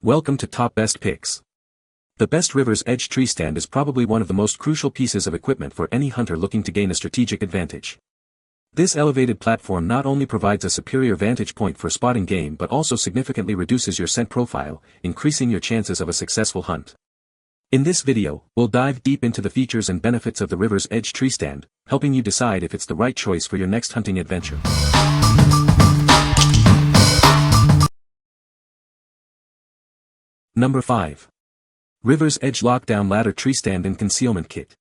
Welcome to Top Best Picks. The best River's Edge tree stand is probably one of the most crucial pieces of equipment for any hunter looking to gain a strategic advantage. This elevated platform not only provides a superior vantage point for spotting game but also significantly reduces your scent profile, increasing your chances of a successful hunt. In this video, we'll dive deep into the features and benefits of the River's Edge tree stand, helping you decide if it's the right choice for your next hunting adventure. Number 5. River's Edge Lockdown Ladder Tree Stand and Concealment Kit.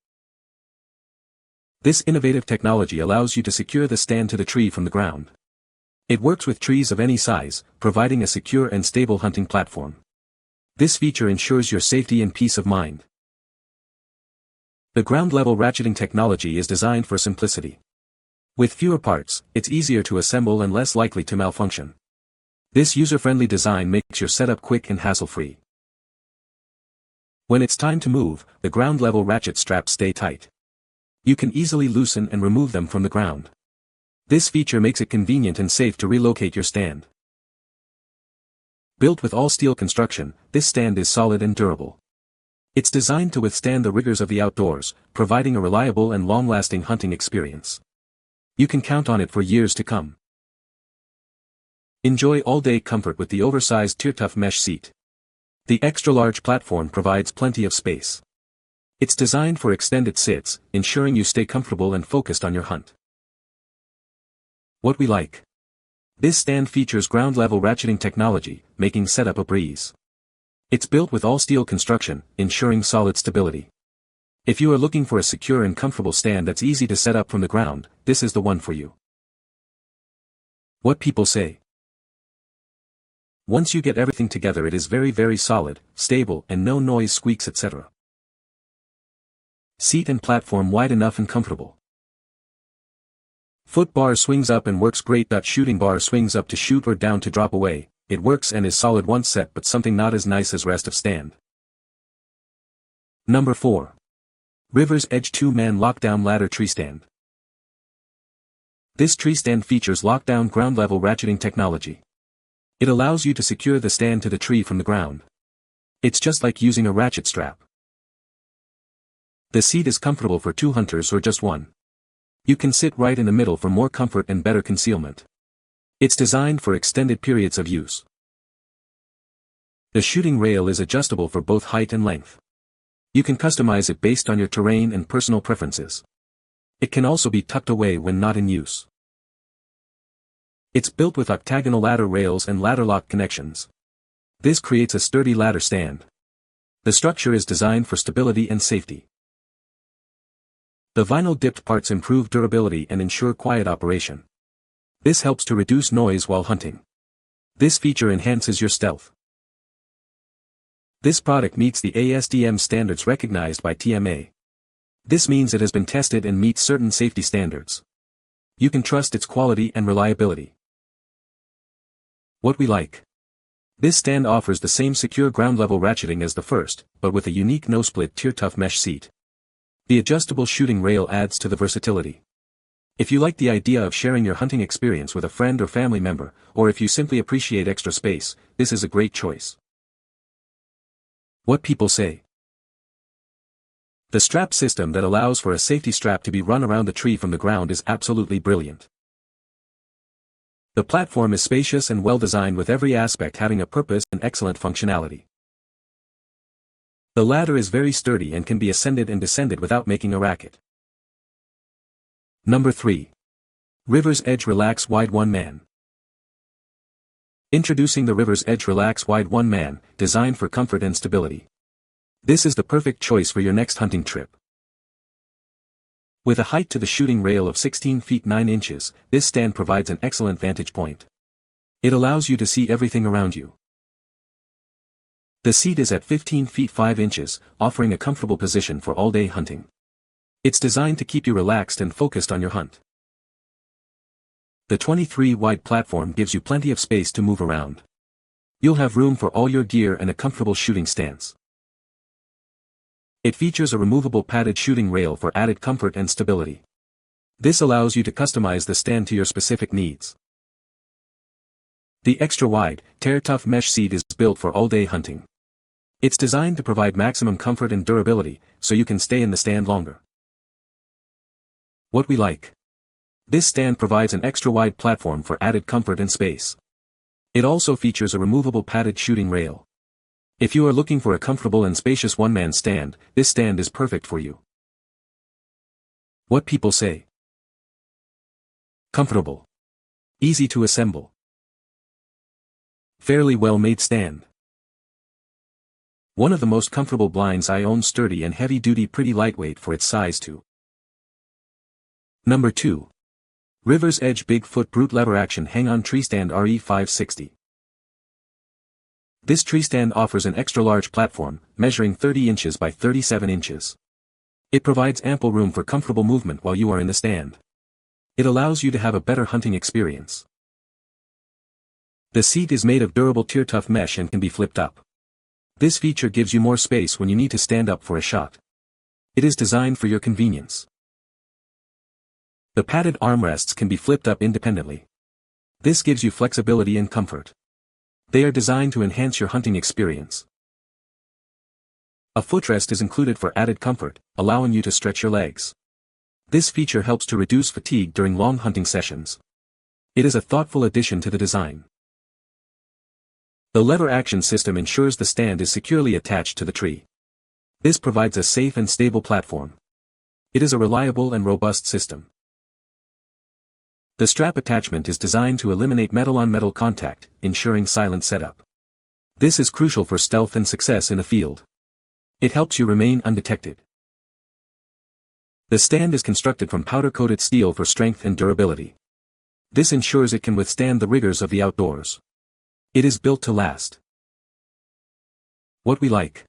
This innovative technology allows you to secure the stand to the tree from the ground. It works with trees of any size, providing a secure and stable hunting platform. This feature ensures your safety and peace of mind. The ground-level ratcheting technology is designed for simplicity. With fewer parts, it's easier to assemble and less likely to malfunction. This user-friendly design makes your setup quick and hassle-free. When it's time to move, the ground-level ratchet straps stay tight. You can easily loosen and remove them from the ground. This feature makes it convenient and safe to relocate your stand. Built with all-steel construction, this stand is solid and durable. It's designed to withstand the rigors of the outdoors, providing a reliable and long-lasting hunting experience. You can count on it for years to come. Enjoy all-day comfort with the oversized tear-tough mesh seat. The extra-large platform provides plenty of space. It's designed for extended sits, ensuring you stay comfortable and focused on your hunt. What we like. This stand features ground-level ratcheting technology, making setup a breeze. It's built with all-steel construction, ensuring solid stability. If you are looking for a secure and comfortable stand that's easy to set up from the ground, this is the one for you. What people say. Once you get everything together, it is very solid, stable, and no noise, squeaks, etc. Seat and platform wide enough and comfortable. Foot bar swings up and works great. Shooting bar swings up to shoot or down to drop away. It works and is solid once set, but something not as nice as rest of stand. Number 4. River's Edge 2-Man Lockdown Ladder Tree Stand. This tree stand features lockdown ground-level ratcheting technology. It allows you to secure the stand to the tree from the ground. It's just like using a ratchet strap. The seat is comfortable for 2 hunters or just 1. You can sit right in the middle for more comfort and better concealment. It's designed for extended periods of use. The shooting rail is adjustable for both height and length. You can customize it based on your terrain and personal preferences. It can also be tucked away when not in use. It's built with octagonal ladder rails and ladder lock connections. This creates a sturdy ladder stand. The structure is designed for stability and safety. The vinyl-dipped parts improve durability and ensure quiet operation. This helps to reduce noise while hunting. This feature enhances your stealth. This product meets the ASTM standards recognized by TMA. This means it has been tested and meets certain safety standards. You can trust its quality and reliability. What we like. This stand offers the same secure ground-level ratcheting as the first, but with a unique no-split tear-tough mesh seat. The adjustable shooting rail adds to the versatility. If you like the idea of sharing your hunting experience with a friend or family member, or if you simply appreciate extra space, this is a great choice. What people say. The strap system that allows for a safety strap to be run around the tree from the ground is absolutely brilliant. The platform is spacious and well-designed, with every aspect having a purpose and excellent functionality. The ladder is very sturdy and can be ascended and descended without making a racket. Number 3. River's Edge Relax Wide 1-Man. Introducing the River's Edge Relax Wide 1-Man, designed for comfort and stability. This is the perfect choice for your next hunting trip. With a height to the shooting rail of 16 feet 9 inches, this stand provides an excellent vantage point. It allows you to see everything around you. The seat is at 15 feet 5 inches, offering a comfortable position for all-day hunting. It's designed to keep you relaxed and focused on your hunt. The 23-wide platform gives you plenty of space to move around. You'll have room for all your gear and a comfortable shooting stance. It features a removable padded shooting rail for added comfort and stability. This allows you to customize the stand to your specific needs. The extra-wide, tear-tough mesh seat is built for all-day hunting. It's designed to provide maximum comfort and durability, so you can stay in the stand longer. What we like. This stand provides an extra-wide platform for added comfort and space. It also features a removable padded shooting rail. If you are looking for a comfortable and spacious one-man stand, this stand is perfect for you. What people say. Comfortable. Easy to assemble. Fairly well-made stand. One of the most comfortable blinds I own, sturdy and heavy-duty, pretty lightweight for its size too. Number 2. River's Edge Bigfoot Brute Lever Action Hang-On Treestand RE560. This treestand offers an extra-large platform, measuring 30 inches by 37 inches. It provides ample room for comfortable movement while you are in the stand. It allows you to have a better hunting experience. The seat is made of durable tear-tough mesh and can be flipped up. This feature gives you more space when you need to stand up for a shot. It is designed for your convenience. The padded armrests can be flipped up independently. This gives you flexibility and comfort. They are designed to enhance your hunting experience. A footrest is included for added comfort, allowing you to stretch your legs. This feature helps to reduce fatigue during long hunting sessions. It is a thoughtful addition to the design. The lever action system ensures the stand is securely attached to the tree. This provides a safe and stable platform. It is a reliable and robust system. The strap attachment is designed to eliminate metal-on-metal contact, ensuring silent setup. This is crucial for stealth and success in a field. It helps you remain undetected. The stand is constructed from powder-coated steel for strength and durability. This ensures it can withstand the rigors of the outdoors. It is built to last. What we like.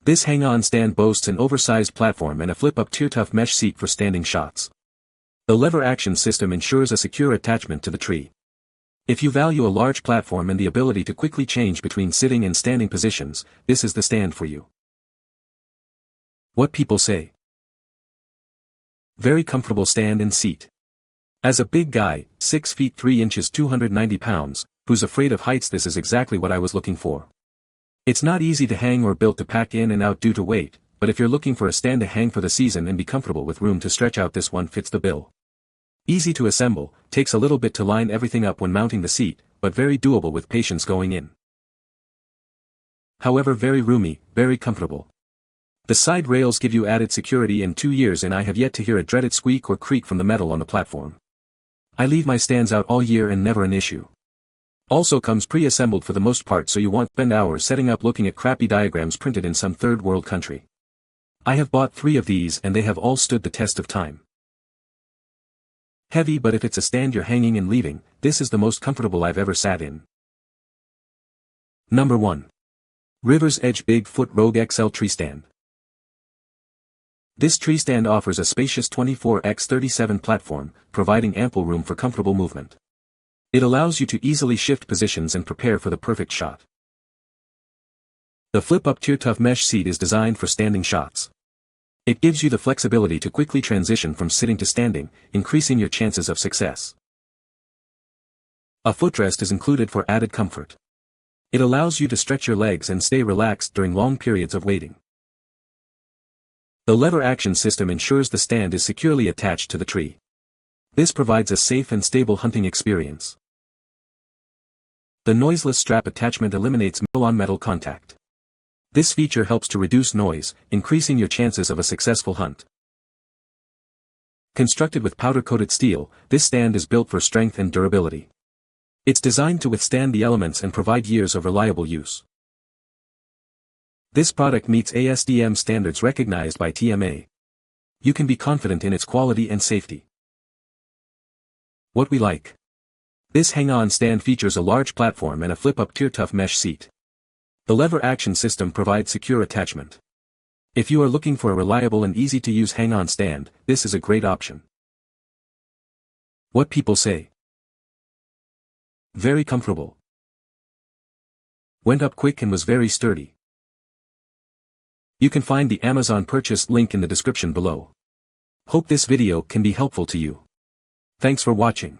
This hang-on stand boasts an oversized platform and a flip-up tear-tough mesh seat for standing shots. The lever action system ensures a secure attachment to the tree. If you value a large platform and the ability to quickly change between sitting and standing positions, this is the stand for you. What people say. Very comfortable stand and seat. As a big guy, 6 feet 3 inches 290 pounds, who's afraid of heights, this is exactly what I was looking for. It's not easy to hang or built to pack in and out due to weight, but if you're looking for a stand to hang for the season and be comfortable with room to stretch out, this one fits the bill. Easy to assemble, takes a little bit to line everything up when mounting the seat, but very doable with patience going in. However, very roomy, very comfortable. The side rails give you added security in 2 years, and I have yet to hear a dreaded squeak or creak from the metal on the platform. I leave my stands out all year and never an issue. Also comes pre-assembled for the most part, so you won't spend hours setting up looking at crappy diagrams printed in some third world country. I have bought 3 of these and they have all stood the test of time. Heavy, but if it's a stand you're hanging and leaving, this is the most comfortable I've ever sat in. Number 1. River's Edge Bigfoot Rogue XL Treestand. This treestand offers a spacious 24x37 platform, providing ample room for comfortable movement. It allows you to easily shift positions and prepare for the perfect shot. The flip-up tear-tough mesh seat is designed for standing shots. It gives you the flexibility to quickly transition from sitting to standing, increasing your chances of success. A footrest is included for added comfort. It allows you to stretch your legs and stay relaxed during long periods of waiting. The lever action system ensures the stand is securely attached to the tree. This provides a safe and stable hunting experience. The noiseless strap attachment eliminates metal-on-metal contact. This feature helps to reduce noise, increasing your chances of a successful hunt. Constructed with powder-coated steel, this stand is built for strength and durability. It's designed to withstand the elements and provide years of reliable use. This product meets ASTM standards recognized by TMA. You can be confident in its quality and safety. What we like. This hang-on stand features a large platform and a flip-up tear-tough mesh seat. The lever action system provides secure attachment. If you are looking for a reliable and easy-to-use hang-on stand, this is a great option. What people say. Very comfortable. Went up quick and was very sturdy. You can find the Amazon purchase link in the description below. Hope this video can be helpful to you. Thanks for watching.